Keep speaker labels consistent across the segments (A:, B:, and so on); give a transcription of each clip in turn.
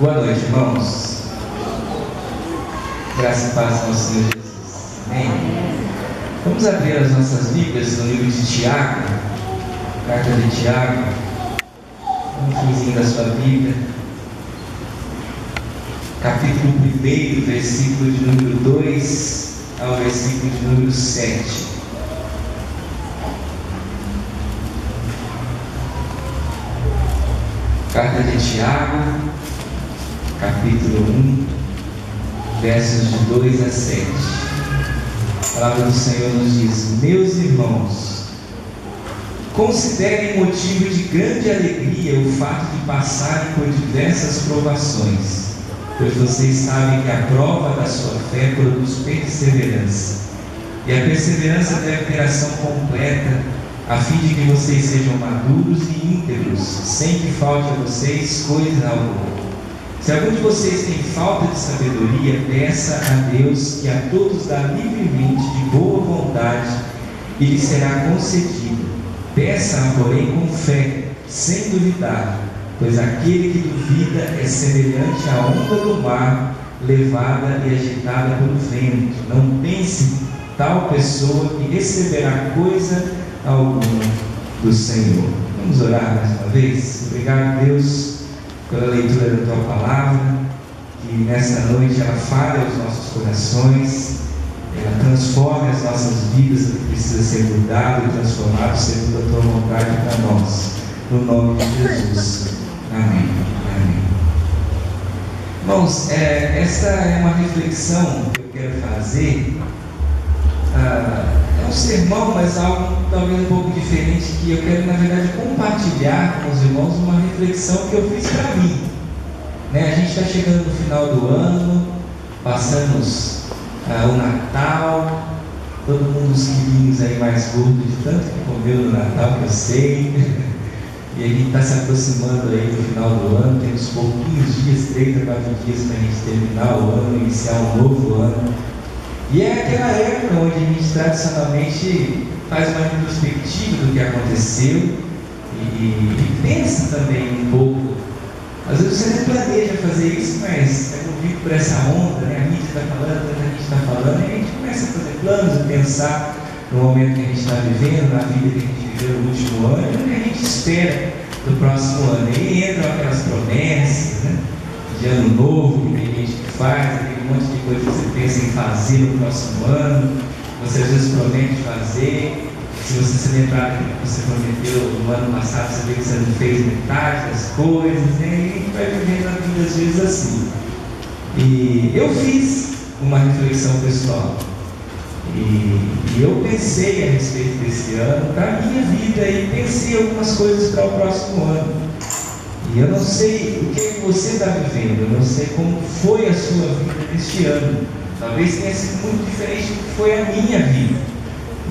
A: Boa noite, irmãos. Graça e paz ao nosso Senhor Jesus. Amém? Vamos abrir as nossas Bíblias no livro de Tiago, carta de Tiago, no finzinho da sua Bíblia, capítulo 1, versículo de número 2 ao versículo de número 7. Carta de Tiago, capítulo 1, versos de 2 a 7. A palavra do Senhor nos diz: Meus irmãos, considerem motivo de grande alegria o fato de passarem por diversas provações, pois vocês sabem que a prova da sua fé produz perseverança, e a perseverança deve ter ação completa, a fim de que vocês sejam maduros e íntegros, sem que falte a vocês coisa alguma. Se algum de vocês tem falta de sabedoria, peça a Deus, que a todos dá livremente, de boa vontade, e lhe será concedido. Peça, porém, com fé, sem duvidar, pois aquele que duvida é semelhante à onda do mar, levada e agitada pelo vento. Não pense tal pessoa que receberá coisa alguma do Senhor. Vamos orar mais uma vez. Obrigado, Deus, pela leitura da Tua Palavra, que nessa noite ela fale aos nossos corações, ela transforme as nossas vidas, o que precisa ser mudado e transformado segundo a Tua vontade para nós, no nome de Jesus. Amém. Amém. Irmãos, esta é uma reflexão que eu quero fazer. É um sermão, mas algo talvez um pouco diferente, que eu quero, na verdade, compartilhar com os irmãos uma reflexão que eu fiz para mim. A gente está chegando no final do ano, passamos o Natal, todo mundo os quilinhos aí mais gordos de tanto que comeu no Natal, que eu sei. E a gente está se aproximando aí do final do ano, temos pouquinhos dias, 3 a 4 dias para a gente terminar o ano, iniciar um novo ano. E é aquela época onde a gente tradicionalmente faz uma retrospectiva do que aconteceu e pensa também um pouco. Às vezes você nem planeja fazer isso, mas é movido por essa onda, a mídia está falando, a gente está falando, e a gente começa a fazer planos e pensar no momento que a gente está vivendo, na vida que a gente viveu no último ano, e o que a gente espera do próximo ano. E entram aquelas promessas, de ano novo, que tem gente que faz, tem um monte de coisa que você pensa em fazer no próximo ano, você às vezes promete fazer. Se você se lembrar do que você prometeu no ano passado, você vê que você não fez metade das coisas, e a gente vai vivendo a vida às vezes assim. E eu fiz uma reflexão pessoal, e eu pensei a respeito desse ano, para a minha vida, e pensei algumas coisas para o próximo ano. E eu não sei o que você está vivendo, eu não sei como foi a sua vida neste ano. Talvez tenha sido muito diferente do que foi a minha vida.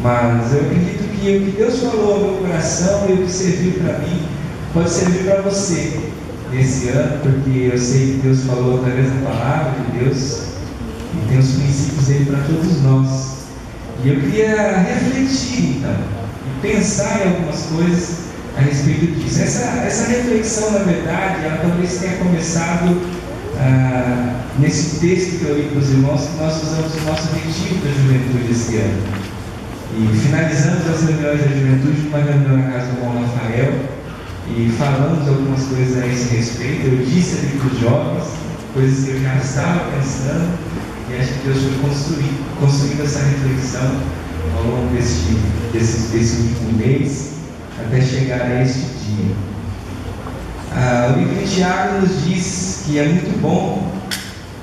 A: Mas eu acredito que o que Deus falou ao meu coração e o que serviu para mim, pode servir para você nesse ano, porque eu sei que Deus falou através da palavra de Deus, e tem os princípios dele para todos nós. E eu queria refletir, então, e pensar em algumas coisas a respeito disso. Essa reflexão, na verdade, ela talvez tenha começado nesse texto que eu li para os irmãos, que nós usamos no nosso retiro da juventude esse ano. E finalizamos as reuniões da juventude numa reunião na casa do irmão Rafael, e falamos algumas coisas a esse respeito. Eu disse ali para os jovens coisas que eu já estava pensando, e acho que Deus foi construindo essa reflexão ao longo desse último mês, até chegar a este dia. O livro de Tiago nos diz que é muito bom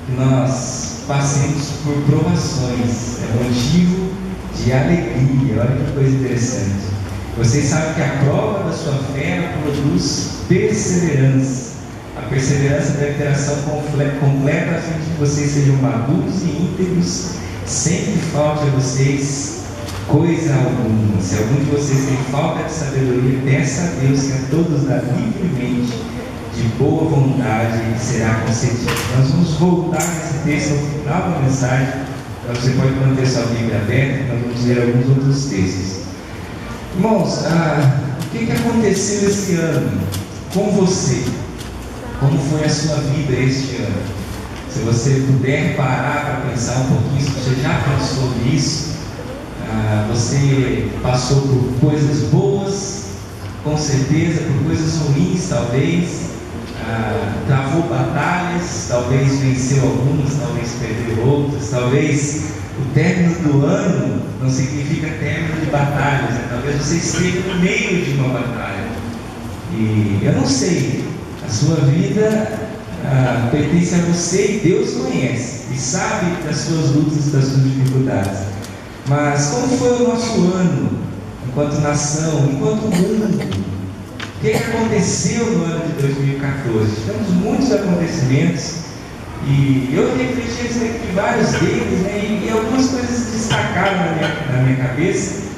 A: que nós passemos por provações, é motivo de alegria. Olha que coisa interessante. Vocês sabem que a prova da sua fé produz perseverança. A perseverança deve ter ação completa, a fim de que vocês sejam maduros e íntegros, sem que falte a vocês coisa alguma. Se algum de vocês tem falta de sabedoria, peça a Deus, que a todos dá livremente, de boa vontade, e será concedido. Nós vamos voltar nesse texto no final da mensagem. Então você pode manter sua Bíblia aberta, nós vamos ler alguns outros textos. Irmãos, o que aconteceu esse ano com você? Como foi a sua vida este ano? Se você puder parar para pensar um pouquinho, se você já pensou nisso, você passou por coisas boas, com certeza, por coisas ruins, talvez, travou batalhas, talvez venceu algumas, talvez perdeu outras, talvez o término do ano não significa término de batalhas, né? Talvez você esteja no meio de uma batalha. E eu não sei, a sua vida pertence a você e Deus conhece e sabe das suas lutas e das suas dificuldades. Mas como foi o nosso ano, enquanto nação, enquanto mundo? O que aconteceu no ano de 2014? Tivemos muitos acontecimentos e eu refleti a respeito de vários deles, né? E algumas coisas destacaram na minha cabeça.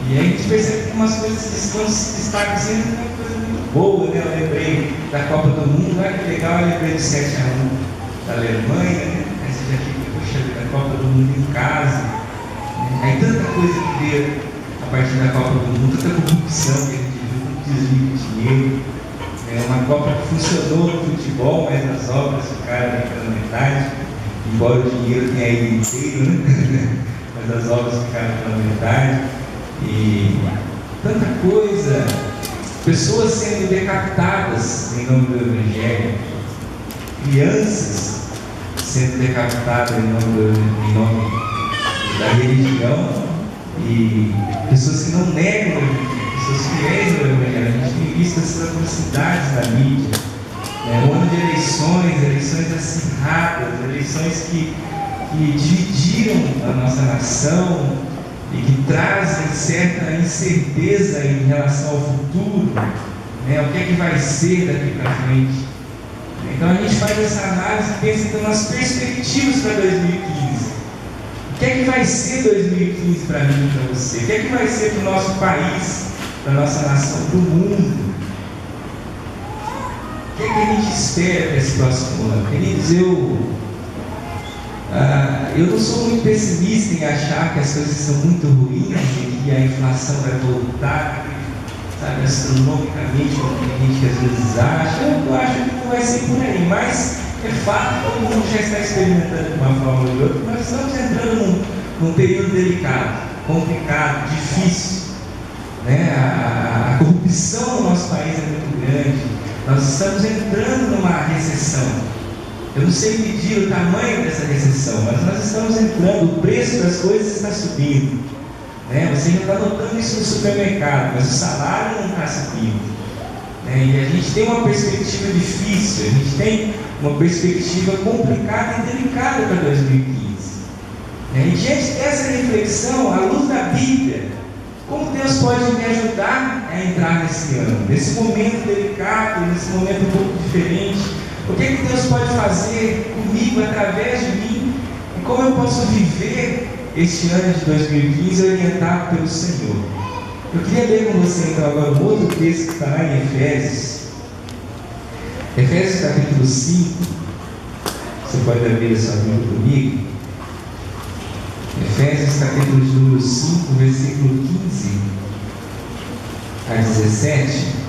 A: E a gente percebe que umas coisas estão se destacando sempre uma coisa muito boa, né? Eu lembrei da Copa do Mundo, olha que legal, eu lembrei do 7-1 da Alemanha, né? Aí você já fica, poxa, da Copa do Mundo em casa. Aí tanta coisa que veio a partir da Copa do Mundo, tanta corrupção que a gente viu, muito desvio de dinheiro. Uma Copa que funcionou no futebol, mas as obras ficaram pela metade, embora o dinheiro tenha ido inteiro, né? Mas as obras ficaram pela metade. E tanta coisa, pessoas sendo decapitadas em nome do Evangelho, crianças sendo decapitadas em nome da religião, e pessoas que não negam o Evangelho, pessoas fiéis ao Evangelho. A gente tem visto essas atrocidades na mídia, um ano de eleições acirradas, eleições que dividiram a nossa nação e que trazem certa incerteza em relação ao futuro, o que é que vai ser daqui para frente. Então a gente faz essa análise e pensa então nas perspectivas para 2015. O que é que vai ser 2015 para mim e para você? O que é que vai ser para o nosso país, para a nossa nação, para o mundo? O que é que a gente espera para esse próximo ano? Queridos, eu não sou muito pessimista em achar que as coisas são muito ruins e que a inflação vai voltar, sabe, astronomicamente, como tem gente que às vezes acha. Eu acho que não vai ser por aí, mas é fato, todo mundo já está experimentando de uma forma ou de outra. Nós estamos entrando num período delicado, complicado, difícil, a corrupção no nosso país é muito grande. Nós estamos entrando numa recessão. Eu não sei medir o tamanho dessa recessão, mas nós estamos entrando, o preço das coisas está subindo. Você já está notando isso no supermercado, mas o salário não está subindo. E a gente tem uma perspectiva difícil, a gente tem uma perspectiva complicada e delicada para 2015. E diante dessa reflexão, à luz da Bíblia, como Deus pode me ajudar a entrar nesse ano, nesse momento delicado, nesse momento um pouco diferente? O que Deus pode fazer comigo, através de mim? E como eu posso viver este ano de 2015 orientado pelo Senhor? Eu queria ler com você então agora um outro texto que está lá em Efésios. Efésios capítulo 5. Você pode abrir a sua Bíblia comigo. Efésios capítulo número 5, versículo 15 a 17.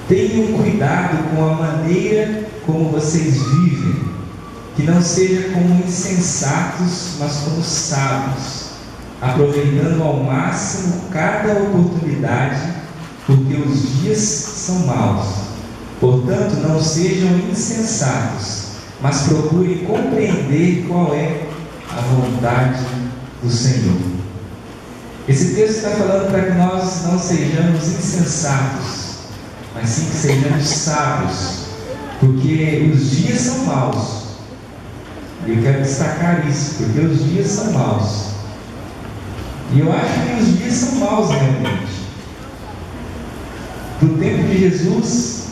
A: Tenham cuidado com a maneira como vocês vivem, que não seja como insensatos, mas como sábios, aproveitando ao máximo cada oportunidade, porque os dias são maus. Portanto, não sejam insensatos, mas procurem compreender qual é a vontade do Senhor. Esse texto está falando para que nós não sejamos insensatos, mas sim que sejamos sábios, porque os dias são maus. E eu quero destacar isso, porque os dias são maus. E eu acho que os dias são maus realmente. Do tempo de Jesus,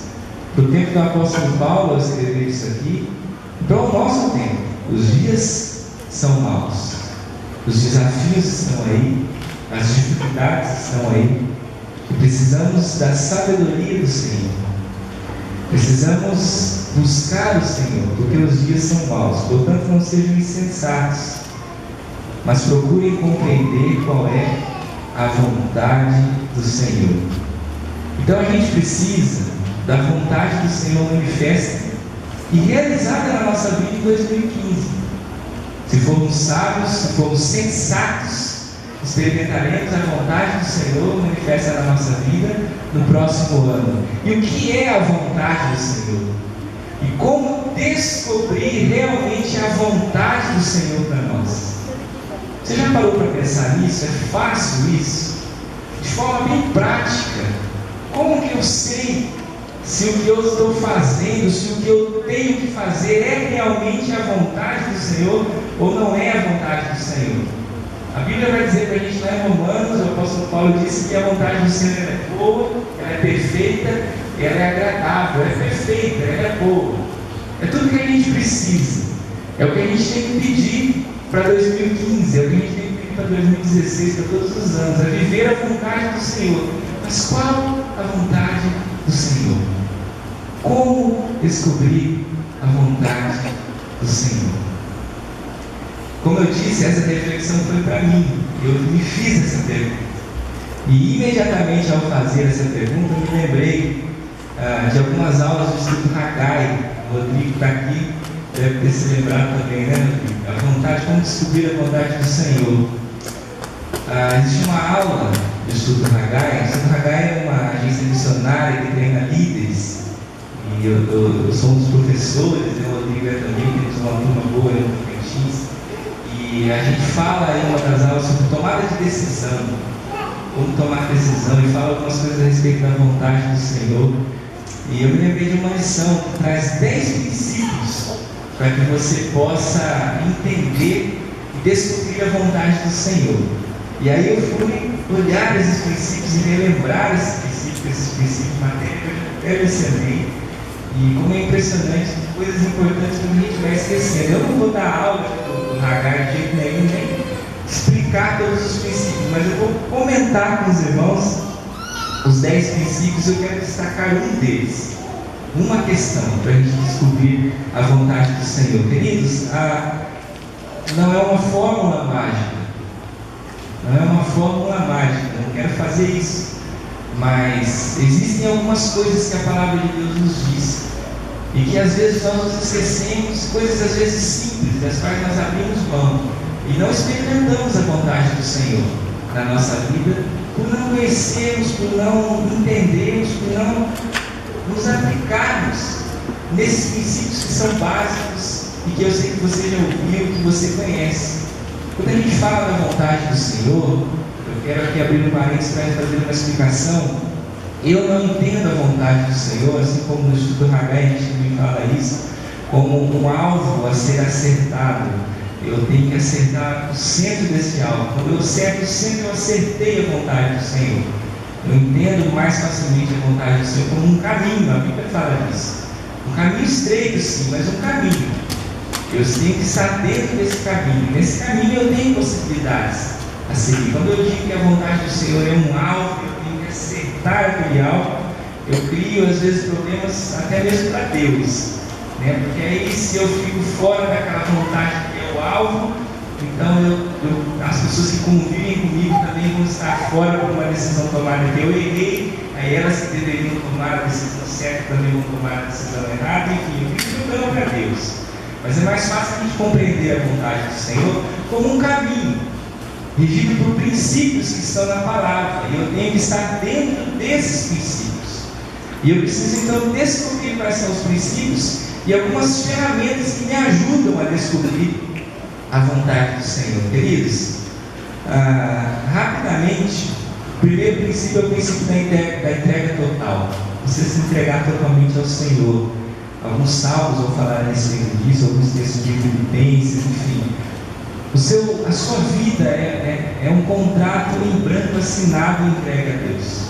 A: do tempo do apóstolo Paulo, eu escrevi isso aqui, para o nosso tempo, os dias são maus. Os desafios estão aí, as dificuldades estão aí, e precisamos da sabedoria do Senhor. Precisamos buscar o Senhor, porque os dias são maus. Portanto, não sejam insensatos, mas procurem compreender qual é a vontade do Senhor. Então a gente precisa da vontade do Senhor manifesta e realizada na nossa vida em 2015. Se formos sábios, se formos sensatos, experimentaremos a vontade do Senhor manifesta na nossa vida no próximo ano. E o que é a vontade do Senhor? E como descobrir realmente a vontade do Senhor para nós? Você já parou para pensar nisso? É fácil isso? De forma bem prática. Como que eu sei se o que eu estou fazendo, se o que eu tenho que fazer é realmente a vontade do Senhor ou não é a vontade do Senhor? A Bíblia vai dizer para a gente lá em Romanos, o apóstolo Paulo disse que a vontade do Senhor é boa, ela é perfeita, ela é agradável, ela é perfeita, ela é boa. É tudo que a gente precisa. É o que a gente tem que pedir para 2015, é o que a gente tem que pedir para 2016, para todos os anos, é viver a vontade do Senhor. Mas qual a vontade do Senhor? Como descobrir a vontade do Senhor? Como eu disse, essa reflexão foi para mim. Eu me fiz essa pergunta. E imediatamente ao fazer essa pergunta, eu me lembrei de algumas aulas do Estudo Haggai. O Rodrigo está aqui, deve ter se lembrado também, né, Rodrigo? A vontade, como descobrir a vontade do Senhor. Existe uma aula do Estudo Haggai. O Estudo Haggai é uma agência missionária que treina líderes. E eu sou um dos professores, o Rodrigo é também, temos uma turma boa no Tocantins. E a gente fala em uma das aulas sobre tomada de decisão, como tomar decisão, e fala algumas coisas a respeito da vontade do Senhor. E eu me lembrei de uma lição que traz 10 princípios para que você possa entender e descobrir a vontade do Senhor. E aí eu fui olhar esses princípios e relembrar esses princípios matéria que eu até mencionei. E como é impressionante, coisas importantes que a gente vai esquecendo. Eu não vou dar aula do Haggai de jeito nenhum, nem explicar todos os princípios, mas eu vou comentar com os irmãos os 10 princípios. Eu quero destacar um deles, uma questão para a gente descobrir a vontade do Senhor. Queridos, não é uma fórmula mágica, não é uma fórmula mágica, não quero fazer isso, mas existem algumas coisas que a palavra de Deus nos diz e que às vezes nós nos esquecemos, coisas às vezes simples, das quais nós abrimos mão e não experimentamos a vontade do Senhor na nossa vida, por não conhecermos, por não entendermos, por não nos aplicarmos nesses princípios que são básicos e que eu sei que você já ouviu, que você conhece. Quando a gente fala da vontade do Senhor, eu quero aqui abrir um parênteses para fazer uma explicação. Eu não entendo a vontade do Senhor, assim como no Estudo Haggai a gente também fala isso, como um alvo a ser acertado. Eu tenho que acertar o centro desse alvo. Quando eu acerto o centro, eu acertei a vontade do Senhor. Eu entendo mais facilmente a vontade do Senhor como um caminho, a Bíblia fala disso. Um caminho estreito, sim, mas um caminho. Eu tenho que estar dentro desse caminho. Nesse caminho eu tenho possibilidades a seguir. Quando eu digo que a vontade do Senhor é um alvo, eu tenho que acertar aquele alvo, eu crio às vezes problemas até mesmo para Deus, né? Porque aí se eu fico fora daquela vontade que é o alvo, então as pessoas que convivem comigo também vão estar fora por uma decisão tomada que eu errei, aí elas que deveriam tomar a decisão certa também vão tomar a decisão errada, enfim, eu fico jogando para Deus. Mas é mais fácil a gente compreender a vontade do Senhor como um caminho regido por princípios que estão na palavra, e eu tenho que estar dentro desses princípios. E eu preciso então descobrir quais são os princípios e algumas ferramentas que me ajudam a descobrir a vontade do Senhor. Queridos, rapidamente, o primeiro princípio é o princípio da entrega total. Você se entregar totalmente ao Senhor. Alguns salmos vão falar a respeito disso, alguns textos de Filipenses, enfim. A sua vida é um contrato em branco assinado e entregue a Deus.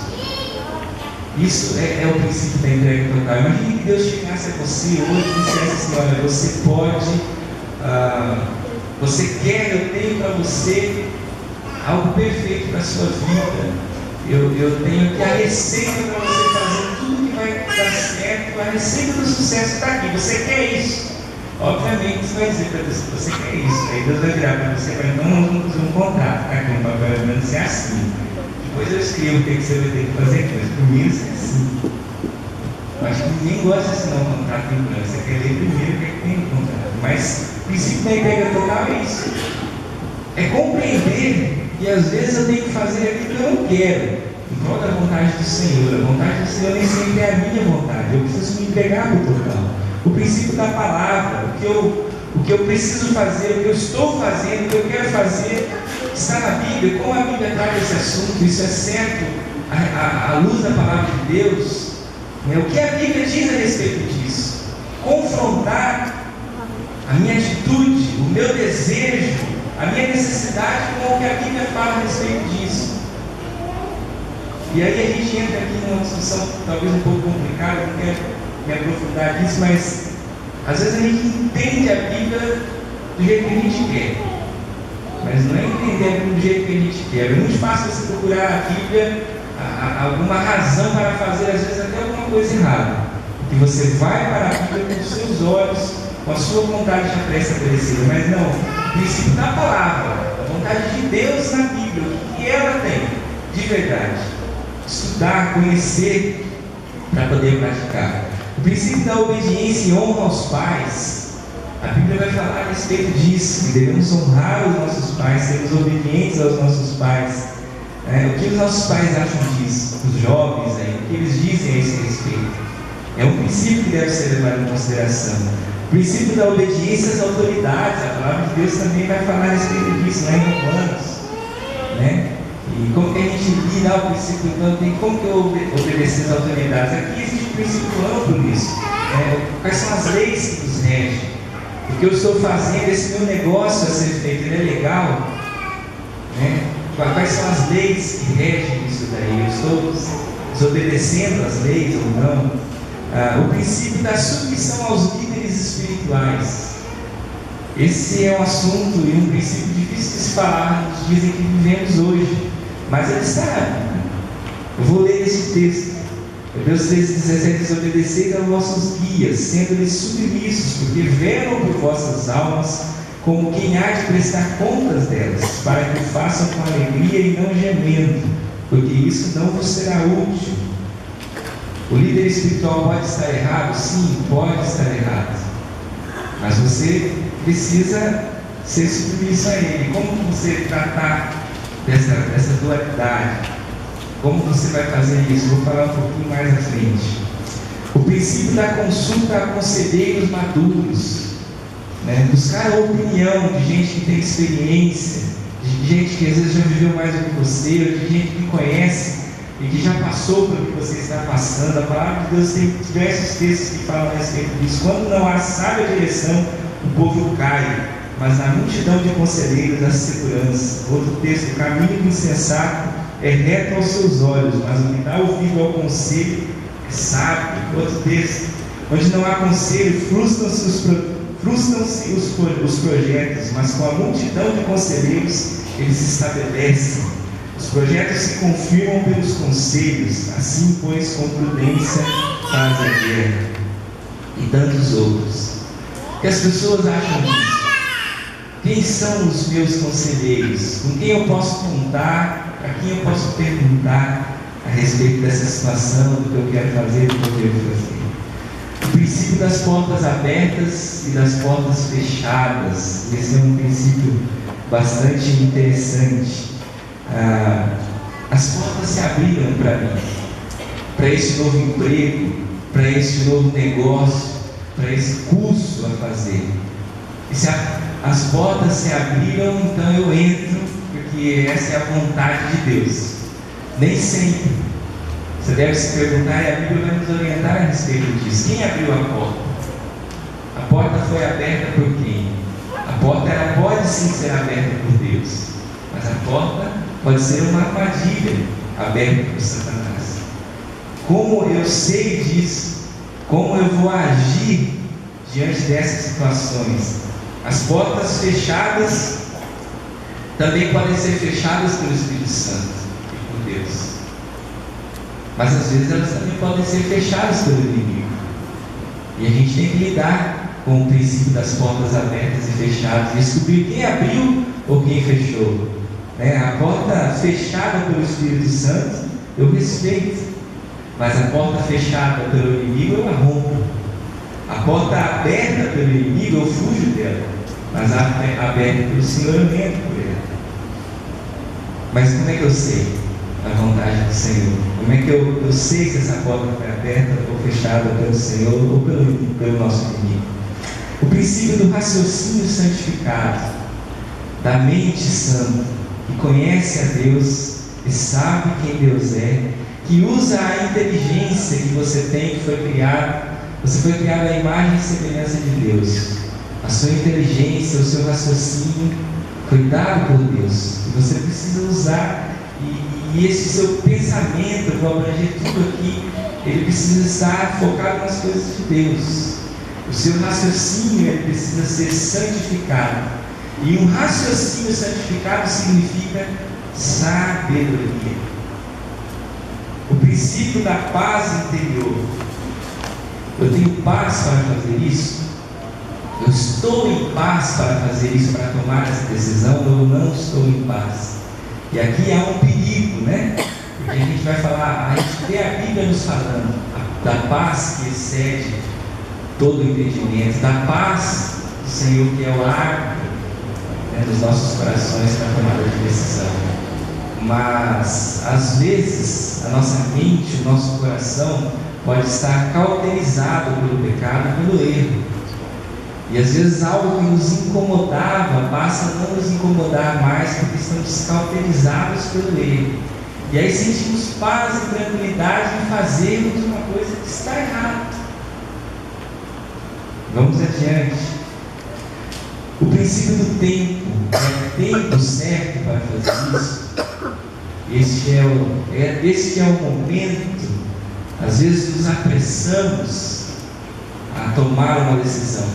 A: Isso é o princípio da entrega total. Imagine que Deus chegasse a você hoje e dissesse assim: olha, você pode Você quer, eu tenho para você algo perfeito para a sua vida. Eu tenho aqui a receita para você fazer tudo que vai dar certo. A receita do sucesso está aqui. Você quer isso? Obviamente você vai dizer para Deus que você quer isso. Aí Deus vai virar para você e vai, então vamos fazer um contrato. Está aqui um papel, menos você assina. Depois eu escrevo o que você vai ter que fazer. Mas primeiro você assina. Eu acho que ninguém gosta de assinar um contrato em branco. Você quer ler primeiro o que tem no contrato. Mas o princípio da entrega total é isso. É compreender que às vezes eu tenho que fazer aquilo que eu não quero, em prol da vontade do Senhor. A vontade do Senhor nem sempre é a minha vontade. Eu preciso me entregar para o total. O princípio da palavra, o que eu preciso fazer, o que eu estou fazendo, o que eu quero fazer, está na Bíblia. Como a Bíblia traz esse assunto, isso é certo, à luz da palavra de Deus. O que a Bíblia diz a respeito disso? Confrontar a minha atitude, o meu desejo, a minha necessidade com o que a Bíblia fala a respeito disso. E aí a gente entra aqui numa discussão talvez um pouco complicada, não quero me aprofundar nisso, mas às vezes a gente entende a Bíblia do jeito que a gente quer, mas não é entender a Bíblia do jeito que a gente quer. É muito fácil você procurar a Bíblia alguma razão para fazer às vezes até alguma coisa errada, porque você vai para a Bíblia com os seus olhos, com a sua vontade já pré-estabelecida, mas não, o princípio da palavra, a vontade de Deus na Bíblia, o que ela tem de verdade, estudar, conhecer, para poder praticar. O princípio da obediência e honra aos pais, a Bíblia vai falar a respeito disso, que devemos honrar os nossos pais, sermos obedientes aos nossos pais. O que os nossos pais acham disso? Os jovens, o que eles dizem a esse respeito? É um princípio que deve ser levado em consideração. O princípio da obediência às autoridades, a palavra de Deus também vai falar a respeito disso, lá em Romanos. E como que a gente lida ao princípio, então, como que eu obedecer às autoridades? Aqui existe um princípio amplo nisso. Quais são as leis que nos regem? O que eu estou fazendo, esse meu negócio a ser feito, ele é legal? Quais são as leis que regem isso daí? Eu estou desobedecendo as leis ou não? O princípio da submissão aos líderes espirituais. Esse é um assunto e um princípio difícil de se falar nos dias em que vivemos hoje, mas ele está na Bíblia. Eu vou ler esse texto. Hebreus 13:17: desobedeceis aos vossos guias, sendo-lhes submissos, porque velam por vossas almas, como quem há de prestar contas delas, para que o façam com alegria e não gemendo, porque isso não vos será útil. O líder espiritual pode estar errado? Sim, pode estar errado. Mas você precisa ser submisso a ele. Como você tratar dessa dualidade? Como você vai fazer isso? Vou falar um pouquinho mais à frente. O princípio da consulta a conselheiros maduros. Buscar a opinião de gente que tem experiência, de gente que às vezes já viveu mais do que você, ou de gente que conhece e que já passou pelo que você está passando. A palavra de Deus tem diversos textos que falam a respeito disso. Quando não há sábia direção, o povo cai, mas na multidão de conselheiros há segurança. Outro texto: o caminho do insensato é reto aos seus olhos, mas o que dá ouvido ao conselho é sábio. Outro texto: onde não há conselho, frustram-se os projetos, mas com a multidão de conselheiros eles se estabelecem. Os projetos se confirmam pelos conselhos, assim, pois, com prudência faz a guerra. E tantos outros. O que as pessoas acham disso? Quem são os meus conselheiros? Com quem eu posso contar? A quem eu posso perguntar a respeito dessa situação, do que eu quero fazer, do que eu devo fazer? O princípio das portas abertas e das portas fechadas. Esse é um princípio bastante interessante. As portas se abriram para mim, para esse novo emprego, para esse novo negócio, para esse curso a fazer. E se as portas se abriram, então eu entro, porque essa é a vontade de Deus. Nem sempre. Você deve se perguntar, e a Bíblia vai nos orientar a respeito disso. Quem abriu a porta? A porta foi aberta por quem? A porta ela pode sim ser aberta por Deus, mas a porta pode ser uma armadilha aberta por Satanás. Como eu sei disso? Como eu vou agir diante dessas situações? As portas fechadas também podem ser fechadas pelo Espírito Santo e por Deus, mas às vezes elas também podem ser fechadas pelo inimigo, e a gente tem que lidar com o princípio das portas abertas e fechadas, descobrir quem abriu ou quem fechou, né? A porta fechada pelo Espírito Santo eu respeito, mas a porta fechada pelo inimigo eu a rompo. A porta aberta pelo inimigo eu fujo dela, mas a aberta pelo Senhor eu entro por ela. Mas como é que eu sei a vontade do Senhor? Como é que eu sei se essa porta foi aberta ou fechada pelo Senhor ou pelo nosso inimigo? O princípio do raciocínio santificado, da mente santa, que conhece a Deus e sabe quem Deus é, que usa a inteligência que você tem, que foi criado. Você foi criado à imagem e semelhança de Deus. A sua inteligência, o seu raciocínio foi dado por Deus, e você precisa usar, e esse seu pensamento, eu vou abranger tudo aqui, ele precisa estar focado nas coisas de Deus. O seu raciocínio, ele precisa ser santificado, e um raciocínio santificado significa sabedoria. O princípio da paz interior. Eu tenho paz para fazer isso? Eu estou em paz para fazer isso, para tomar essa decisão, ou eu não estou em paz? E aqui há um perigo, né? Porque a gente vai falar, a gente vê a Bíblia nos falando da paz que excede todo o entendimento, da paz do Senhor, que é o árbitro, né, dos nossos corações para a tomada de decisão. Mas às vezes a nossa mente, o nosso coração pode estar cauterizado pelo pecado e pelo erro, e às vezes algo que nos incomodava passa a não nos incomodar mais, porque estamos cauterizados pelo erro, e aí sentimos paz e tranquilidade em fazermos uma coisa que está errada. Vamos adiante. O princípio do tempo, é o tempo certo para fazer isso. Este é o momento. Às vezes nos apressamos a tomar uma decisão,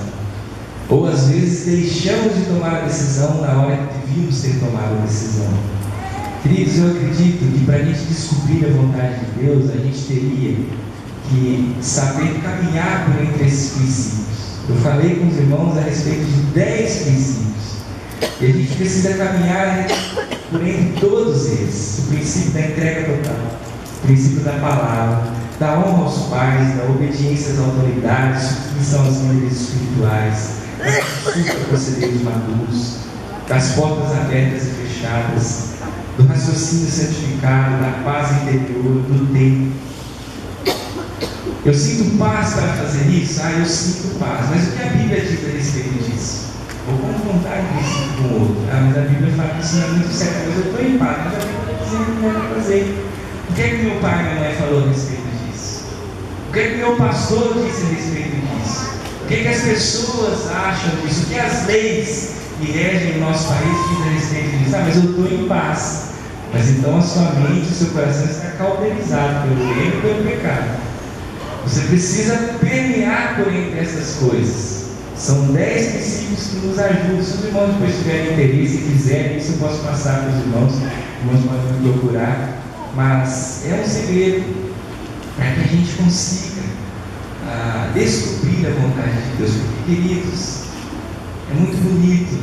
A: ou às vezes deixamos de tomar a decisão na hora que devíamos ter tomado a decisão. Queridos, eu acredito que para a gente descobrir a vontade de Deus, a gente teria que saber caminhar por entre esses princípios. Eu falei com os irmãos a respeito de 10 princípios, e a gente precisa caminhar por entre todos eles. O princípio da entrega total, o princípio da palavra, da honra aos pais, da obediência às autoridades, submissão aos líderes espirituais, da consulta a conselheiros maduros, das portas abertas e fechadas, do raciocínio santificado, da paz interior, do tempo. Eu sinto paz para fazer isso? Eu sinto paz. Mas o que a Bíblia diz a respeito disso? Vou confrontar um princípio com o outro. Mas a Bíblia fala que isso não é muito certo. Mas eu estou em paz, mas a Bíblia está dizendo que não é para fazer. O que é que meu pai e minha mãe falou a respeito disso? O que é que meu pastor disse a respeito disso? O que é que as pessoas acham disso? O que as leis que regem o nosso país dizem a respeito disso? Mas eu estou em paz. Mas então a sua mente, o seu coração está cauterizado pelo erro e pelo pecado. Você precisa permear por entre essas coisas. São 10 princípios que nos ajudam. Se os irmãos depois tiverem interesse e quiserem, isso eu posso passar para os irmãos. Os irmãos podem me procurar. Mas é um segredo para que a gente consiga descobrir a vontade de Deus. Porque, queridos, é muito bonito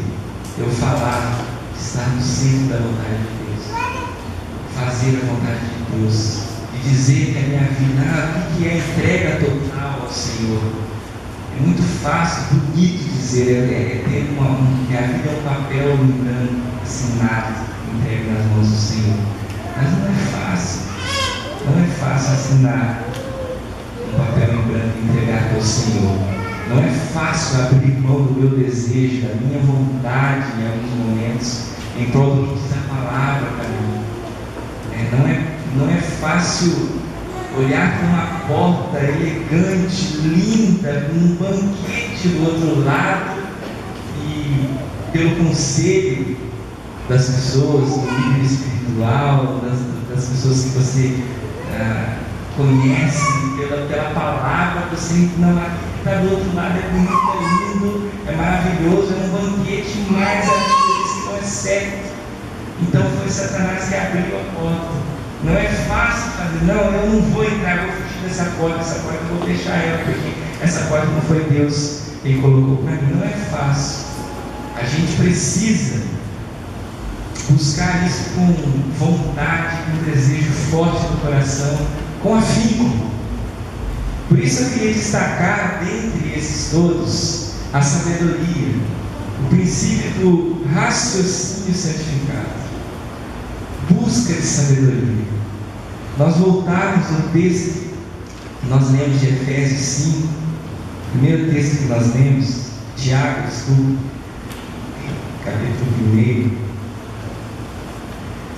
A: eu falar, estar no centro da vontade de Deus, fazer a vontade de Deus, e dizer que a minha vida, o que é entrega total ao Senhor. É muito fácil, bonito dizer, ter que a vida é um papel em branco, assinado, entregue nas mãos do Senhor. Mas não é fácil. Não é fácil assinar um papel em branco e entregar ao Senhor. Não é fácil abrir mão do meu desejo, da minha vontade em alguns momentos, em prol do que diz a palavra para mim. Não é fácil olhar para uma porta elegante, linda, com um banquete do outro lado, e pelo conselho das pessoas, do líder espiritual, das pessoas que você conhece, pela palavra, você não, está do outro lado, é bonito, é lindo, é maravilhoso, é um banquete, mas a Bíblia diz que não é certo. Então foi Satanás que abriu a porta. Não é fácil fazer, não, eu não vou entrar, eu vou fugir dessa porta eu vou fechar ela, porque essa porta não foi Deus que colocou para mim. Não é fácil. A gente precisa buscar isso com vontade, com desejo forte no coração, com afinco. Por isso eu queria destacar dentre esses todos a sabedoria, o princípio do raciocínio santificado, busca de sabedoria. Nós voltarmos no texto que nós lemos de Efésios 5, primeiro texto que nós lemos, Tiago, capítulo 1.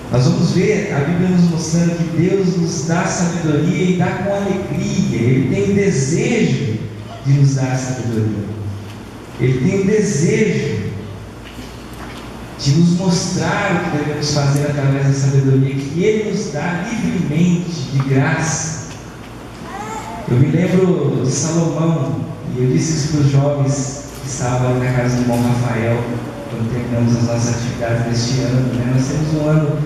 A: Nós vamos ver a Bíblia nos mostrando que Deus nos dá sabedoria e dá com alegria. Ele tem o desejo de nos dar sabedoria. Ele tem o desejo de nos mostrar o que devemos fazer através da sabedoria que Ele nos dá livremente, de graça. Eu me lembro de Salomão, e eu disse isso para os jovens que estavam ali na casa do irmão Rafael, quando terminamos as nossas atividades deste ano, né? Nós temos um ano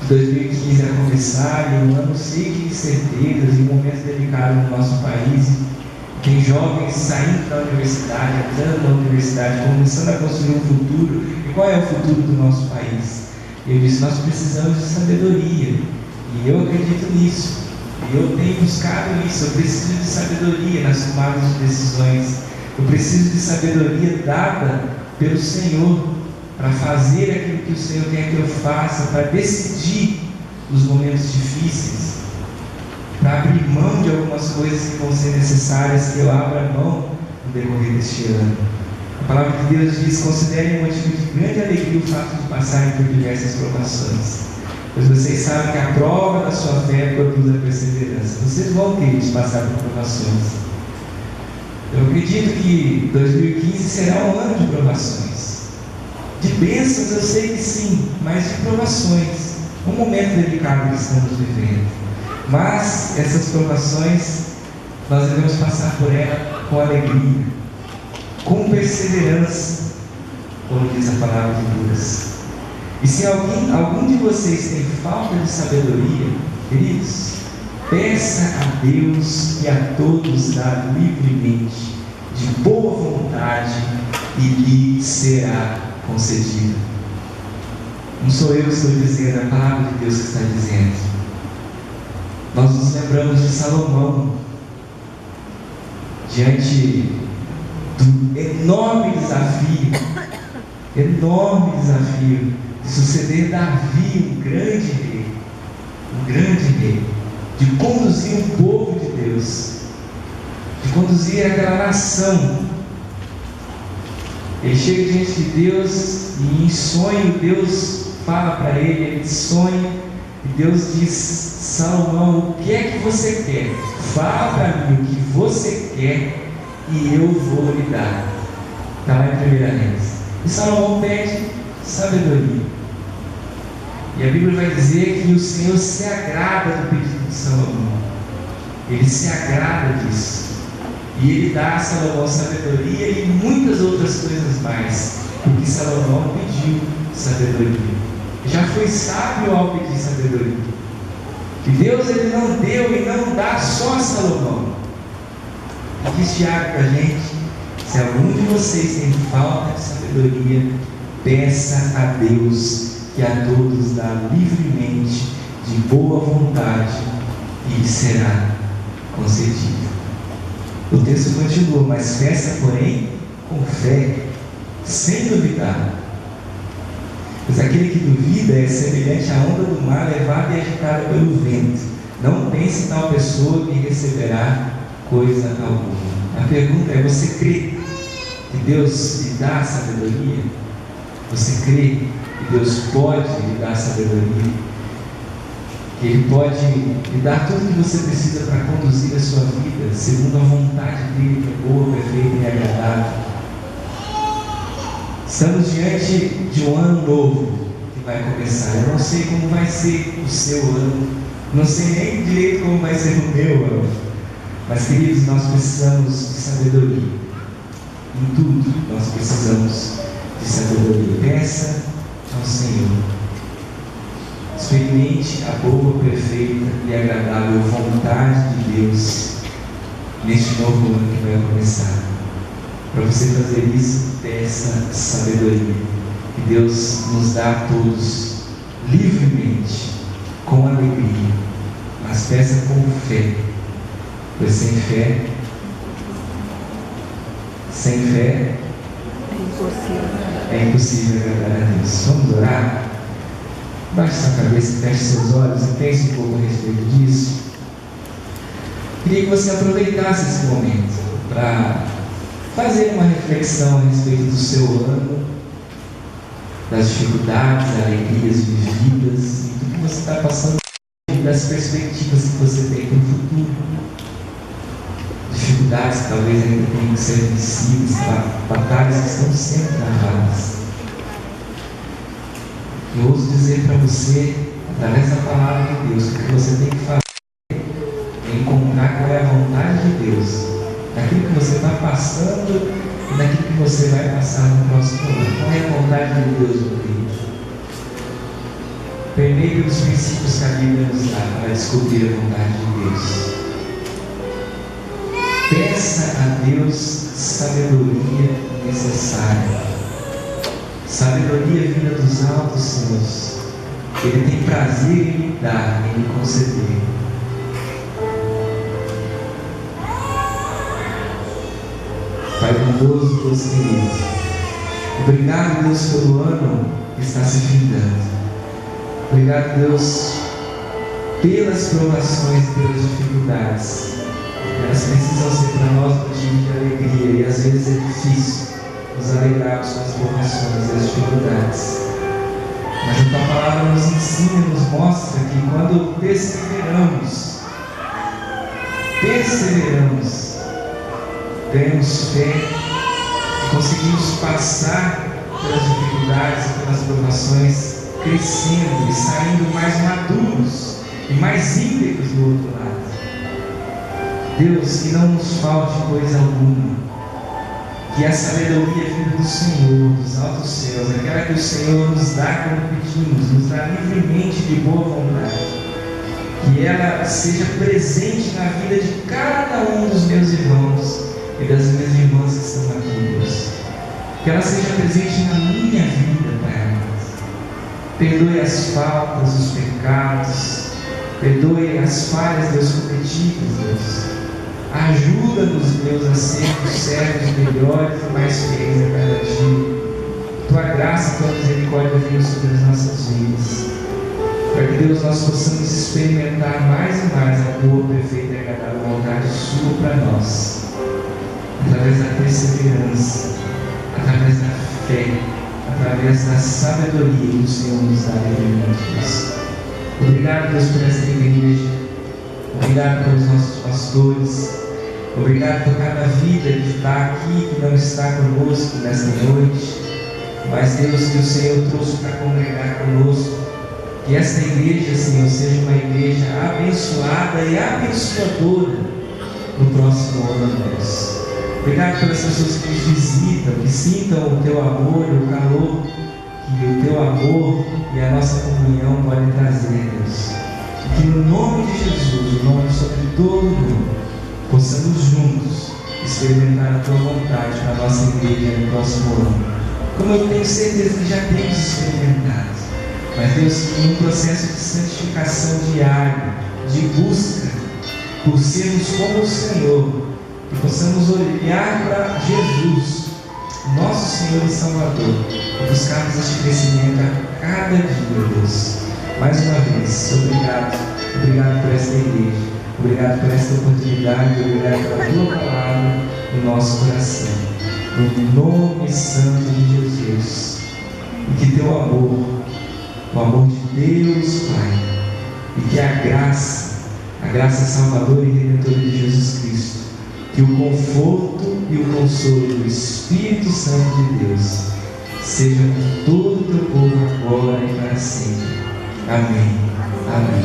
A: de 2015 a começar, e um ano cheio de incertezas e momentos delicados no nosso país. Tem jovens saindo da universidade, entrando na universidade, começando a construir um futuro. E qual é o futuro do nosso país? Eu disse, nós precisamos de sabedoria, e eu acredito nisso, e eu tenho buscado isso. Eu preciso de sabedoria nas tomadas de decisões, eu preciso de sabedoria dada pelo Senhor, para fazer aquilo que o Senhor quer que eu faça, para decidir os momentos difíceis, para abrir mão de algumas coisas que vão ser necessárias, que eu abra mão no decorrer deste ano. A palavra de Deus diz: considerem motivo de grande alegria o fato de passarem por diversas provações, pois vocês sabem que a prova da sua fé produz a perseverança. Vocês vão ter de passar por provações. Eu acredito que 2015 será um ano de provações. De bênçãos eu sei que sim, mas de provações. Um momento delicado que estamos vivendo. Mas essas provações, nós devemos passar por ela com alegria, com perseverança, como diz a palavra de Deus. E se algum de vocês tem falta de sabedoria, queridos, peça a Deus, que a todos dá livremente, de boa vontade, e lhe será concedida. Não sou eu que estou dizendo, é a palavra de Deus que está dizendo. Nós nos lembramos de Salomão, diante do enorme desafio de suceder Davi, um grande rei, de conduzir um povo de Deus, de conduzir aquela nação. Ele chega diante de Deus e em sonho Deus fala para ele sonha, e Deus diz: Salomão, o que é que você quer? Fala para mim o que você quer e eu vou lhe dar. Está lá em 1 Reis. E Salomão pede sabedoria. E a Bíblia vai dizer que o Senhor se agrada do pedido de Salomão. Ele se agrada disso. E Ele dá a Salomão sabedoria e muitas outras coisas mais, porque Salomão pediu sabedoria. Já foi sábio ao pedir sabedoria. E Deus, Ele não deu e não dá só a Salomão. E diz Tiago para a gente: se algum de vocês tem falta de sabedoria, peça a Deus, que a todos dá livremente, de boa vontade, e lhe será concedido. O texto continua: mas peça, porém, com fé, sem duvidar. Pois aquele que duvida é semelhante à onda do mar levada e agitada pelo vento. Não pense em tal pessoa que receberá coisa alguma. A pergunta é: você crê que Deus lhe dá sabedoria? Você crê que Deus pode lhe dar sabedoria? Que Ele pode lhe dar tudo o que você precisa para conduzir a sua vida segundo a vontade dEle, que é boa, perfeita e agradável? Estamos diante de um ano novo que vai começar. Eu não sei como vai ser o seu ano, não sei nem direito como vai ser o meu ano, Mas, queridos, nós precisamos de sabedoria. Em tudo nós precisamos de sabedoria. Peça ao Senhor. Experimente a boa, perfeita e agradável vontade de Deus neste novo ano que vai começar. Para você fazer isso, peça sabedoria. Que Deus nos dá a todos livremente, com alegria, mas peça com fé, pois sem fé é impossível agradar a Deus. Vamos orar? Baixe sua cabeça, feche seus olhos e pense um pouco a respeito disso. Queria que você aproveitasse esse momento para fazer uma reflexão a respeito do seu ano, das dificuldades, alegrias vividas, e do que você está passando e das perspectivas que você tem para o futuro. Dificuldades que talvez ainda tenham que ser vencidas, batalhas que estão sendo travadas. Eu ouso dizer para você, através da palavra de Deus, que o que você tem que fazer é encontrar qual é a vontade de Deus, naquilo que você está passando e naquilo que você vai passar no próximo ano. Qual é a vontade de Deus, meu querido? Permeio dos princípios que a Bíblia nos dá para descobrir a vontade de Deus. Peça a Deus sabedoria necessária. Sabedoria vinda dos altos céus. Ele tem prazer em lhe dar, em lhe conceder. Pai bondoso, Deus querido, obrigado, Deus, pelo ano que está se findando. Obrigado, Deus, pelas provações e pelas dificuldades. Elas precisam ser para nós motivo de alegria, e às vezes é difícil nos alegrarmos com as provações e as dificuldades. Mas a tua palavra nos ensina, nos mostra que quando perseveramos, temos fé e conseguimos passar pelas dificuldades e pelas provações, crescendo e saindo mais maduros e mais íntegros do outro lado. Deus, que não nos falte coisa alguma, que a sabedoria vinda do Senhor, dos altos céus, aquela que o Senhor nos dá quando pedimos, nos dá livremente de boa vontade, que ela seja presente na vida de cada um dos meus irmãos e das minhas irmãs que estão aqui, Deus. Que ela seja presente na minha vida, Pai. Perdoe as faltas, os pecados, perdoe as falhas, Deus, cometidas, Deus. Ajuda-nos, Deus, a sermos servos melhores e mais fiéis a cada dia. Tua graça e tua misericórdia venham sobre as nossas vidas, para que, Deus, nós possamos experimentar mais e mais a boa, perfeita e agradável vontade sua para nós, através da perseverança, através da fé, através da sabedoria que o Senhor nos dá livremente. Obrigado, Deus, por esta igreja. Obrigado pelos nossos pastores. Obrigado por cada vida que está aqui, que não está conosco nesta noite, mas, Deus, que o Senhor trouxe para congregar conosco. Que esta igreja, Senhor, seja uma igreja abençoada e abençoadora no próximo ano, Deus. Obrigado pelas pessoas que nos visitam, que sintam o teu amor e o calor que o teu amor e a nossa comunhão podem trazer, Deus. E que no nome de Jesus, o nome sobre todo mundo, possamos juntos experimentar a tua vontade para a nossa igreja no próximo ano. Como eu tenho certeza que já temos experimentado. Mas, Deus, em um processo de santificação diária, de busca por sermos como o Senhor, que possamos olhar para Jesus, nosso Senhor e Salvador, e buscarmos este crescimento a cada dia, Deus. Mais uma vez, obrigado por esta igreja, obrigado por esta oportunidade, obrigado pela tua palavra no nosso coração, no nome santo de Jesus. E que teu amor, o amor de Deus Pai, e que a graça salvadora e redentora de Jesus Cristo, que o conforto e o consolo do Espírito Santo de Deus seja com todo o teu povo agora e para sempre. Amém. Amém.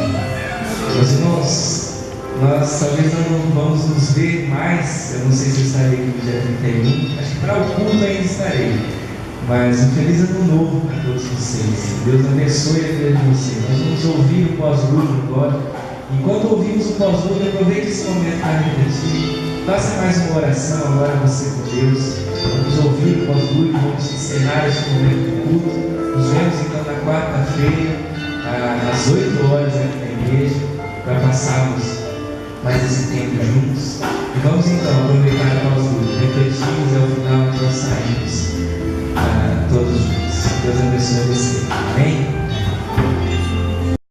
A: Meus irmãos, Nós talvez não vamos nos ver mais, eu não sei se eu estarei aqui no dia 31, acho que para o culto ainda estarei. Mas um feliz ano novo para todos vocês. Deus abençoe a vida de vocês. Nós vamos ouvir o pós-lúdio agora. Enquanto ouvimos o pós-lúdio, aproveite esse momento para refletir. Faça mais uma oração agora você com Deus. Vamos ouvir o pós-lúdio, vamos encerrar este momento do culto. Nos vemos então na quarta-feira, às 8 horas aqui na igreja, para passarmos mais esse tempo juntos. E vamos então aproveitar a pausa